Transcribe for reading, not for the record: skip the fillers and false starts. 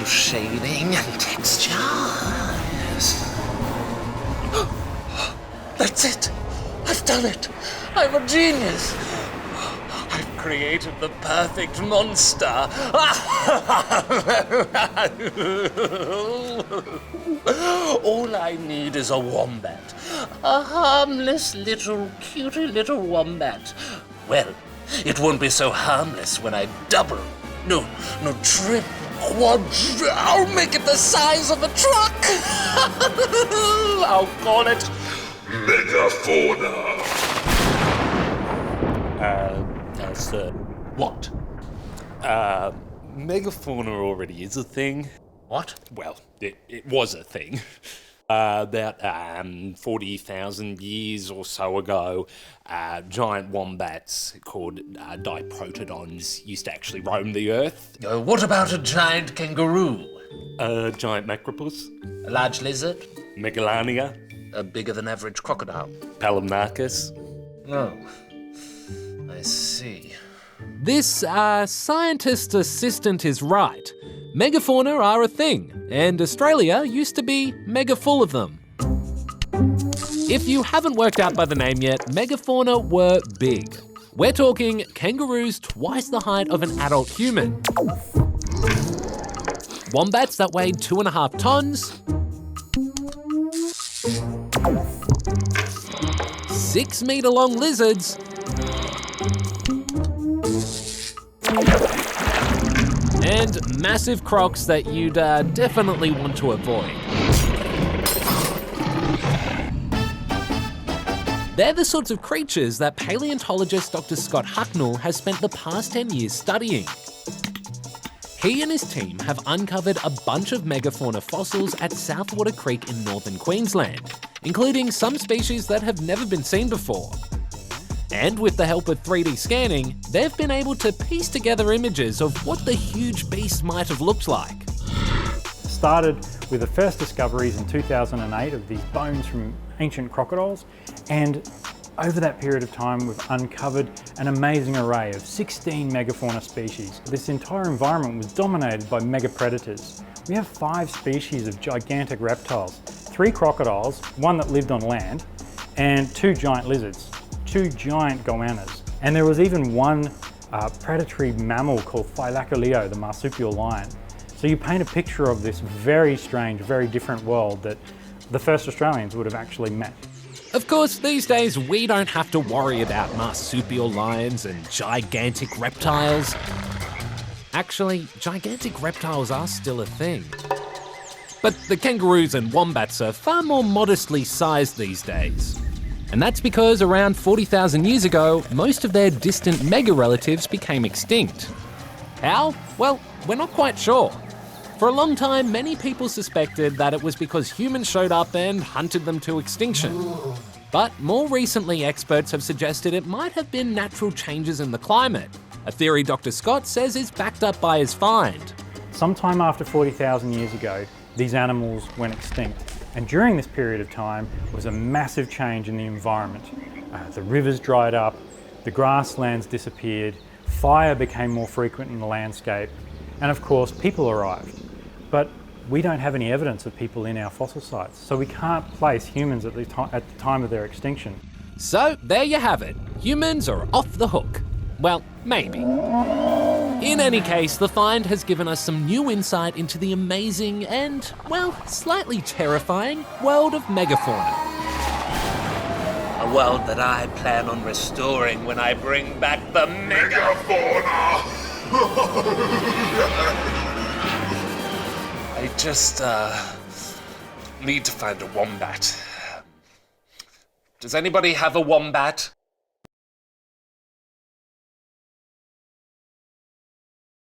of shading and texture. Yes. That's it! I've done it! I'm a genius! I've created the perfect monster! All I need is a wombat. A harmless little, cutie little wombat. Well, it won't be so harmless when I double. No, triple, quadruple. I'll make it the size of a truck! I'll call it Megafauna. Sir. What? Megafauna already is a thing. What? Well, it was a thing. About 40,000 years or so ago, giant wombats called diprotodons used to actually roam the earth. What about a giant kangaroo? A giant macropus. A large lizard? Megalania. A bigger than average crocodile? Palomnarchus. Oh, I see. This scientist assistant is right. Megafauna are a thing, and Australia used to be mega full of them. If you haven't worked out by the name yet, Megafauna were big. We're talking kangaroos twice the height of an adult human. Wombats that weighed 2.5 tons. 6-metre-long lizards. And massive crocs that you'd definitely want to avoid. They're the sorts of creatures that paleontologist Dr. Scott Hucknall has spent the past 10 years studying. He and his team have uncovered a bunch of megafauna fossils at Southwater Creek in northern Queensland, including some species that have never been seen before. And with the help of 3D scanning, they've been able to piece together images of what the huge beast might have looked like. Started with the first discoveries in 2008 of these bones from ancient crocodiles, and over that period of time we've uncovered an amazing array of 16 megafauna species. This entire environment was dominated by megapredators. We have 5 species of gigantic reptiles, 3 crocodiles, one that lived on land, and 2 giant lizards. 2 giant goannas. And there was even one predatory mammal called Thylacoleo, the marsupial lion. So you paint a picture of this very strange, very different world that the first Australians would have actually met. Of course, these days we don't have to worry about marsupial lions and gigantic reptiles. Actually, gigantic reptiles are still a thing. But the kangaroos and wombats are far more modestly sized these days. And that's because around 40,000 years ago, most of their distant mega-relatives became extinct. How? Well, we're not quite sure. For a long time, many people suspected that it was because humans showed up and hunted them to extinction. But more recently, experts have suggested it might have been natural changes in the climate, a theory Dr. Scott says is backed up by his find. Sometime after 40,000 years ago, these animals went extinct. And during this period of time was a massive change in the environment. The rivers dried up, the grasslands disappeared, fire became more frequent in the landscape, and of course people arrived. But we don't have any evidence of people in our fossil sites, so we can't place humans at the time of their extinction. So there you have it. Humans are off the hook. Well, maybe. In any case, the find has given us some new insight into the amazing and, well, slightly terrifying world of megafauna. A world that I plan on restoring when I bring back the Megafauna! I just, need to find a wombat. Does anybody have a wombat?